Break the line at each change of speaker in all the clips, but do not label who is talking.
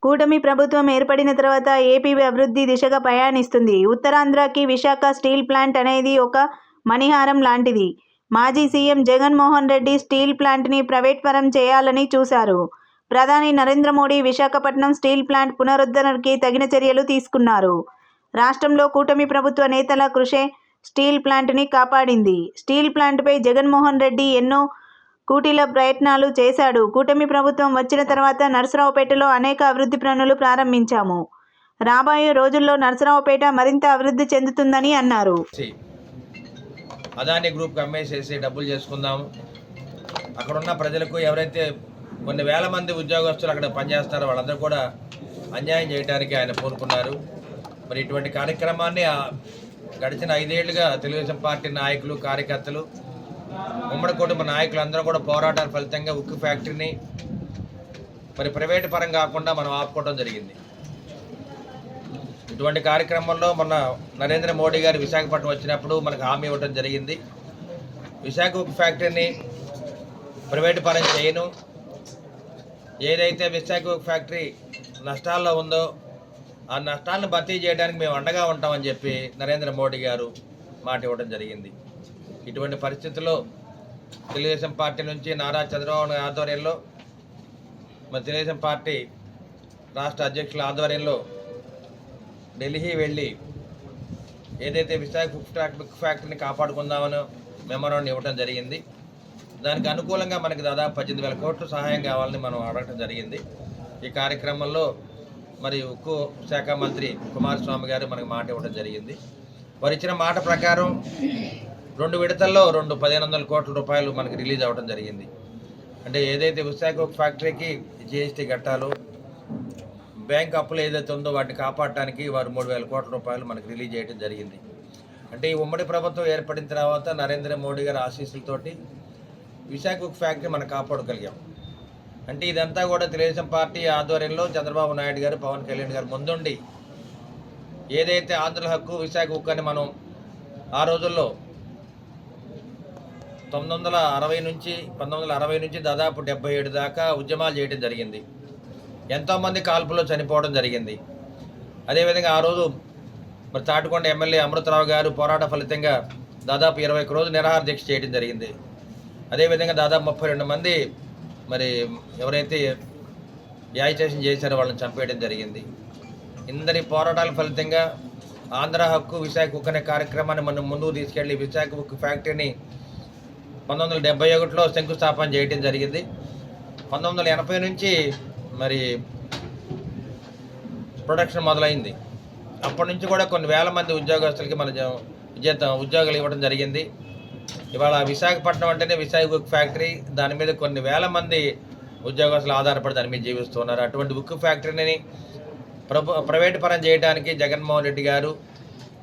కూటమి ప్రభుత్వం ఏర్పడిన తర్వాత ఏపీ అభివృద్ధి దిశగా ప్రయాణిస్తుంది. ఉత్తరాంధ్రకి విశాఖ స్టీల్ ప్లాంట్ అనేది ఒక మణిహారం లాంటిది. మాజీ సీఎం జగన్మోహన్ రెడ్డి స్టీల్ ప్లాంట్ని ప్రైవేట్ పరం చేయాలని చూశారు. ప్రధాని నరేంద్ర మోడీ విశాఖపట్నం స్టీల్ ప్లాంట్ పునరుద్ధరణకి తగిన చర్యలు తీసుకున్నారు. రాష్ట్రంలో కూటమి ప్రభుత్వ నేతల కృషే స్టీల్ ప్లాంట్ని కాపాడింది. స్టీల్ ప్లాంట్పై జగన్మోహన్ రెడ్డి ఎన్నో కూటీల ప్రయత్నాలు చేశాడు. కూటమి ప్రభుత్వం వచ్చిన తర్వాత నరసరావుపేటలో అనేక అభివృద్ధి పనులు ప్రారంభించాము. రాబోయే రోజుల్లో నరసరావుపేట మరింత అభివృద్ధి చెందుతుందని అన్నారు.
అదాని గ్రూప్కి అమ్మేసేసి డబ్బులు చేసుకుందాము. అక్కడున్న ప్రజలకు ఎవరైతే కొన్ని వేల మంది ఉద్యోగస్తులు అక్కడ పనిచేస్తారో వాళ్ళందరూ కూడా అన్యాయం చేయడానికి ఆయన కోరుకున్నారు. మరి ఇటువంటి కార్యక్రమాన్ని గడిచిన 5 ఏళ్లుగా తెలుగుదేశం పార్టీ నాయకులు, కార్యకర్తలు, ఉమ్మడి కుటుంబ నాయకులు అందరూ కూడా పోరాటాల ఫలితంగా ఉక్కు ఫ్యాక్టరీని మరి ప్రైవేటు పరం కాకుండా మనం ఆపుకోవడం జరిగింది. ఇటువంటి కార్యక్రమంలో మొన్న నరేంద్ర మోడీ గారు విశాఖపట్నం వచ్చినప్పుడు మనకు హామీ ఇవ్వడం జరిగింది. విశాఖ ఉక్కు ఫ్యాక్టరీని ప్రైవేటు పరం చేయను, ఏదైతే విశాఖ ఉక్కు ఫ్యాక్టరీ నష్టాల్లో ఉందో ఆ నష్టాలను భర్తీ చేయడానికి మేము అండగా ఉంటామని చెప్పి నరేంద్ర మోడీ గారు మాట ఇవ్వడం జరిగింది. ఇటువంటి పరిస్థితుల్లో తెలుగుదేశం పార్టీ నుంచి నారా చంద్రబాబు నాయుడు ఆధ్వర్యంలో మరి తెలుగుదేశం పార్టీ రాష్ట్ర అధ్యక్షుల ఆధ్వర్యంలో ఢిల్లీ వెళ్ళి ఏదైతే విశాఖ ఉక్కు ఫ్యాక్టరీని కాపాడుకుందామనో మెమోరాండం ఇవ్వడం జరిగింది. దానికి అనుకూలంగా మనకి దాదాపు 18,000 కోట్ల సహాయం కావాలని మనం అడగడం జరిగింది. ఈ కార్యక్రమంలో మరి ఉక్కు శాఖ మంత్రి కుమారస్వామి గారు మనకు మాట ఇవ్వడం జరిగింది. వారు ఇచ్చిన మాట ప్రకారం 2 విడతల్లో 1500 కోట్ల రూపాయలు మనకి రిలీజ్ అవ్వడం జరిగింది. అంటే ఏదైతే విశాఖ ఫ్యాక్టరీకి జిఎస్టీ కట్టాలో, బ్యాంక్ అప్పులు ఏదైతే ఉందో వాటిని కాపాడటానికి వారు 3,000 కోట్ల రూపాయలు మనకి రిలీజ్ చేయడం జరిగింది. అంటే ఈ ఉమ్మడి ప్రభుత్వం ఏర్పడిన తర్వాత నరేంద్ర మోడీ గారి ఆశీస్సులతోటి విశాఖ ఫ్యాక్టరీ మనం కాపాడగలిగాం. అంటే ఇదంతా కూడా తెలుగుదేశం పార్టీ ఆధ్వర్యంలో చంద్రబాబు నాయుడు గారు, పవన్ కళ్యాణ్ గారు ముందుండి ఏదైతే ఆంధ్రుల హక్కు విశాఖ ఉక్కు అని మనం ఆ రోజుల్లో 1960 నుంచి దాదాపు 77 దాకా ఉద్యమాలు చేయడం జరిగింది. ఎంతోమంది కాల్పుల్లో చనిపోవడం జరిగింది. అదేవిధంగా ఆ రోజు మరి తాటికొండ ఎమ్మెల్యే అమృతరావు గారు పోరాట ఫలితంగా దాదాపు 21 రోజులు నిరాహార దీక్ష చేయడం జరిగింది. అదేవిధంగా దాదాపు 32 మంది మరి ఎవరైతే యాజిటేషన్ చేశారో వాళ్ళని చంపేయడం జరిగింది. ఇందరి పోరాటాల ఫలితంగా ఆంధ్ర హక్కు విశాఖ ఉక్కు అనే కార్యక్రమాన్ని మనం ముందుకు తీసుకెళ్లి విశాఖ ఉక్కు ఫ్యాక్టరీని 1971లో శంకుస్థాపన చేయడం జరిగింది. 1980 నుంచి మరి ప్రొడక్షన్ మొదలైంది. అప్పటి నుంచి కూడా కొన్ని వేల మంది ఉద్యోగస్తులకి మన ఉద్యోగాలు ఇవ్వడం జరిగింది. ఇవాళ విశాఖపట్నం అంటేనే విశాఖ ఉక్కు ఫ్యాక్టరీ, దాని మీద కొన్ని వేల మంది ఉద్యోగస్తులు ఆధారపడి దాని మీద జీవిస్తున్నారు. అటువంటి ఉక్కు ఫ్యాక్టరీని ప్రైవేటు పరం చేయడానికి జగన్మోహన్ రెడ్డి గారు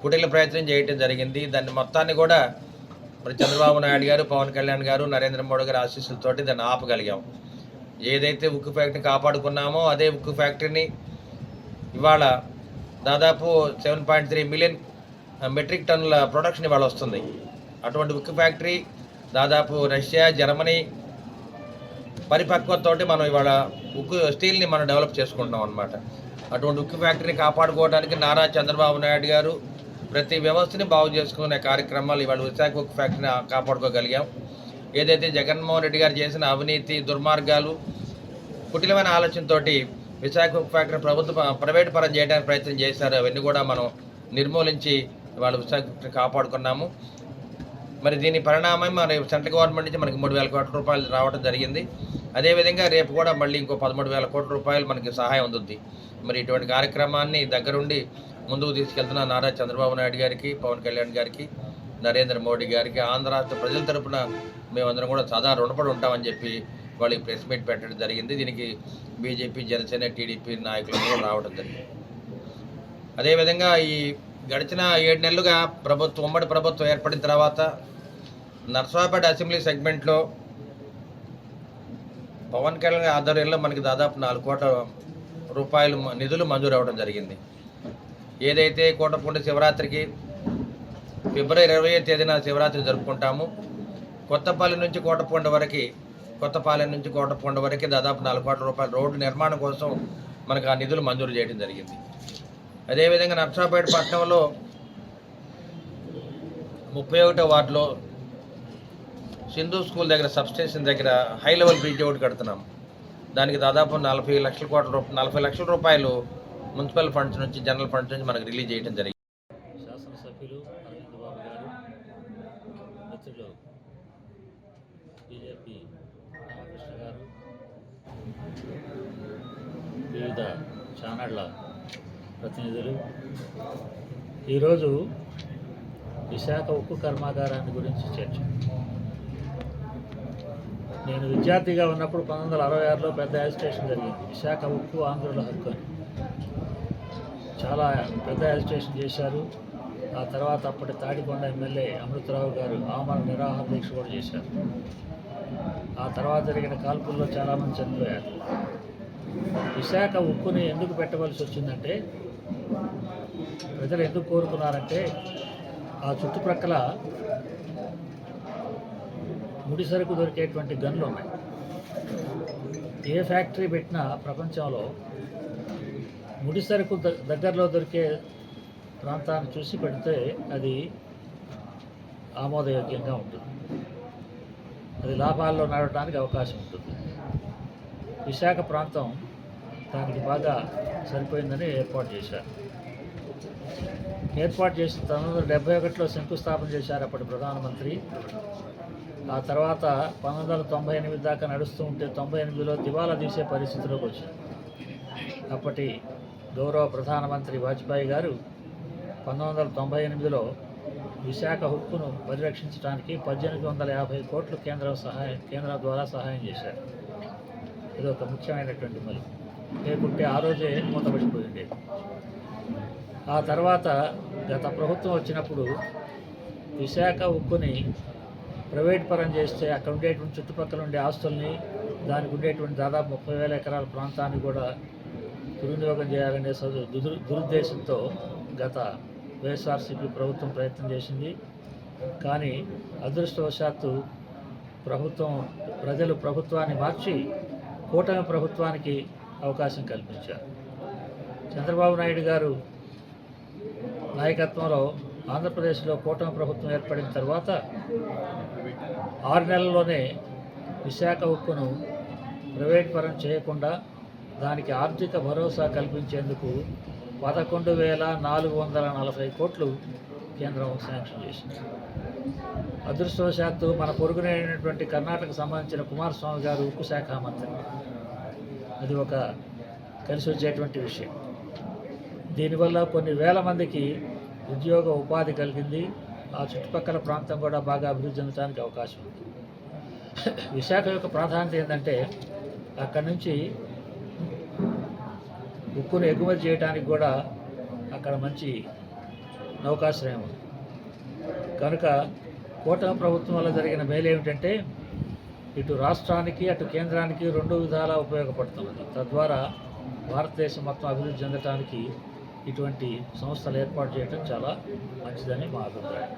కుటిల ప్రయత్నం చేయడం జరిగింది. దాన్ని మొత్తాన్ని కూడా మరి చంద్రబాబు నాయుడు గారు, పవన్ కళ్యాణ్ గారు, నరేంద్ర మోడీ గారు ఆశీస్సులతోటి దాన్ని ఆపగలిగాం. ఏదైతే ఉక్కు ఫ్యాక్టరీని కాపాడుకున్నామో అదే ఉక్కు ఫ్యాక్టరీని ఇవాళ దాదాపు 7.3 మిలియన్ మెట్రిక్ టన్నుల ప్రొడక్షన్ ఇవాళ వస్తుంది. అటువంటి ఉక్కు ఫ్యాక్టరీ దాదాపు రష్యా, జర్మనీ పరిపక్వతతోటి మనం ఇవాళ ఉక్కు స్టీల్ని మనం డెవలప్ చేసుకుంటున్నాం అన్నమాట. అటువంటి ఉక్కు ఫ్యాక్టరీని కాపాడుకోవడానికి నారా చంద్రబాబు నాయుడు గారు ప్రతి వ్యవస్థని బాగు చేసుకునే కార్యక్రమాలు ఇవాళ విశాఖ ఉక్కు ఫ్యాక్టరీని కాపాడుకోగలిగాం. ఏదైతే జగన్మోహన్ రెడ్డి గారు చేసిన అవినీతి, దుర్మార్గాలు, కుటిలమైన ఆలోచనతో విశాఖ ఉక్కు ఫ్యాక్టరీ ప్రైవేటు పరం చేయడానికి ప్రయత్నం చేశారు. అవన్నీ కూడా మనం నిర్మూలించి ఇవాళ విశాఖ ఫ్యాక్టరీ కాపాడుకున్నాము. మరి దీని పరిణామం మరి సెంట్రల్ గవర్నమెంట్ నుంచి మనకి 3,000 కోట్ల రూపాయలు రావడం జరిగింది. అదేవిధంగా రేపు కూడా మళ్ళీ ఇంకో 13,000 కోట్ల రూపాయలు మనకి సహాయం అందుద్ది. మరి ఇటువంటి కార్యక్రమాన్ని దగ్గరుండి ముందుకు తీసుకెళ్తున్న నారా చంద్రబాబు నాయుడు గారికి, పవన్ కళ్యాణ్ గారికి, నరేంద్ర మోడీ గారికి, ఆంధ్ర రాష్ట్ర ప్రజల తరపున మేమందరం కూడా సదా రుణపడి ఉంటామని చెప్పి వాళ్ళకి ప్రెస్ మీట్ పెట్టడం జరిగింది. దీనికి బీజేపీ, జనసేన, టీడీపీ నాయకులు కూడా రావడం జరిగింది. అదేవిధంగా ఈ గడిచిన 7 నెలలుగా ఉమ్మడి ప్రభుత్వం ఏర్పడిన తర్వాత నరసరావుపేట అసెంబ్లీ సెగ్మెంట్లో పవన్ కళ్యాణ్ ఆధ్వర్యంలో మనకి దాదాపు 4 కోట్ల రూపాయలు నిధులు మంజూరు అవ్వడం జరిగింది. ఏదైతే కోటపూండి శివరాత్రికి ఫిబ్రవరి 20వ తేదీన శివరాత్రి జరుపుకుంటాము. కొత్తపాలెం నుంచి కోటపూండి వరకు దాదాపు 4 కోట్ల రూపాయల రోడ్డు నిర్మాణం కోసం మనకు ఆ నిధులు మంజూరు చేయడం జరిగింది. అదేవిధంగా నర్సాపేట పట్టణంలో 31వ వార్డులో సింధు స్కూల్ దగ్గర సబ్స్టేషన్ దగ్గర హై లెవెల్ బ్రిడ్జ్ ఒకటి కడుతున్నాం. దానికి దాదాపు 40 లక్షల రూపాయలు మున్సిపల్ ఫండ్స్ నుంచి, జనరల్ ఫండ్స్ నుంచి మనకు రిలీజ్ చేయడం జరిగింది.
శాసనసభ్యులు అరవింద్ బాబు గారు, మిత్రులు బీజేపీ రామకృష్ణ గారు, వివిధ ఛానళ్ల ప్రతినిధులు, ఈరోజు విశాఖ ఉక్కు కర్మాగారాన్ని గురించి చర్చ. నేను విద్యార్థిగా ఉన్నప్పుడు 1966లో పెద్ద యాజిటేషన్ జరిగింది. విశాఖ ఉక్కు ఆంధ్రుల హక్కు అని చాలా పెద్ద యాజిటేషన్ చేశారు. ఆ తర్వాత అప్పటి తాడికొండ ఎమ్మెల్యే అమృతరావు గారు ఆమరణ నిరాహార దీక్ష కూడా చేశారు. ఆ తర్వాత జరిగిన కాల్పుల్లో చాలామంది చనిపోయారు. విశాఖ ఉక్కుని ఎందుకు పెట్టవలసి వచ్చిందంటే, ప్రజలు ఎందుకు కోరుకున్నారంటే, ఆ చుట్టుప్రక్కల ముడి సరుకు దొరికేటువంటి గన్లు ఉన్నాయి. ఏ ఫ్యాక్టరీ పెట్టినా ప్రపంచంలో ముడి సరుకు దగ్గరలో దొరికే ప్రాంతాన్ని చూసి పెడితే అది ఆమోదయోగ్యంగా ఉంటుంది, అది లాభాల్లో నడవడానికి అవకాశం ఉంటుంది. విశాఖ ప్రాంతం దానికి బాగా సరిపోయిందని ఏర్పాటు చేశారు. ఏర్పాటు చేసిన 1971లో శంకుస్థాపన చేశారు అప్పటి ప్రధానమంత్రి. ఆ తర్వాత 1998 దాకా నడుస్తూ ఉంటే 98లో దివాలా తీసే పరిస్థితిలోకి వచ్చింది. అప్పటి గౌరవ ప్రధానమంత్రి వాజ్పేయి గారు 1998లో విశాఖ హుక్కును పరిరక్షించడానికి 1850 కోట్లు కేంద్రం ద్వారా సహాయం చేశారు. ఇది ఒక ముఖ్యమైనటువంటి మలుపు. లేకుంటే ఆ రోజే మూతపడిపోయి ఉండేది. ఆ తర్వాత గత ప్రభుత్వం వచ్చినప్పుడు విశాఖ ఉక్కుని ప్రైవేట్ పరం చేస్తే అక్కడ ఉండేటువంటి చుట్టుపక్కల ఉండే ఆస్తుల్ని, దానికి ఉండేటువంటి దాదాపు 30,000 ఎకరాల ప్రాంతాన్ని కూడా దుర్వినియోగం చేయాలనే దురుద్దేశంతో గత వైఎస్ఆర్సీపీ ప్రభుత్వం ప్రయత్నం చేసింది. కానీ అదృష్టవశాత్తు ప్రజలు ప్రభుత్వాన్ని మార్చి కూటమి ప్రభుత్వానికి అవకాశం కల్పించారు. చంద్రబాబు నాయుడు గారు నాయకత్వంలో ఆంధ్రప్రదేశ్లో కూటమి ప్రభుత్వం ఏర్పడిన తర్వాత 6 నెలల్లోనే విశాఖ ఉక్కును ప్రైవేట్ పరం చేయకుండా దానికి ఆర్థిక భరోసా కల్పించేందుకు 11,440 కోట్లు కేంద్రం శాంక్షన్ చేసింది. అదృష్టవశాత్తు మన పొరుగునైనటువంటి కర్ణాటక సంబంధించిన కుమారస్వామి గారు ఉక్కు శాఖ మంత్రి. అది ఒక కలిసి వచ్చేటువంటి విషయం. దీనివల్ల కొన్ని వేల మందికి ఉద్యోగ ఉపాధి కలిగింది. ఆ చుట్టుపక్కల ప్రాంతం కూడా బాగా అభివృద్ధి చెందడానికి అవకాశం ఉంది. విశాఖ యొక్క ప్రాధాన్యత ఏంటంటే, అక్కడి నుంచి ఉక్కును ఎగుమతి చేయడానికి కూడా అక్కడ మంచి అవకాశం ఉంది. కనుక కూటమి ప్రభుత్వం వల్ల జరిగిన మేలు ఏమిటంటే, ఇటు రాష్ట్రానికి అటు కేంద్రానికి 2 విధాలా ఉపయోగపడుతున్నది. తద్వారా భారతదేశం మొత్తం అభివృద్ధి చెందడానికి ఇటువంటి సంస్థలు ఏర్పాటు చేయడం చాలా మంచిదని మా అభిప్రాయం.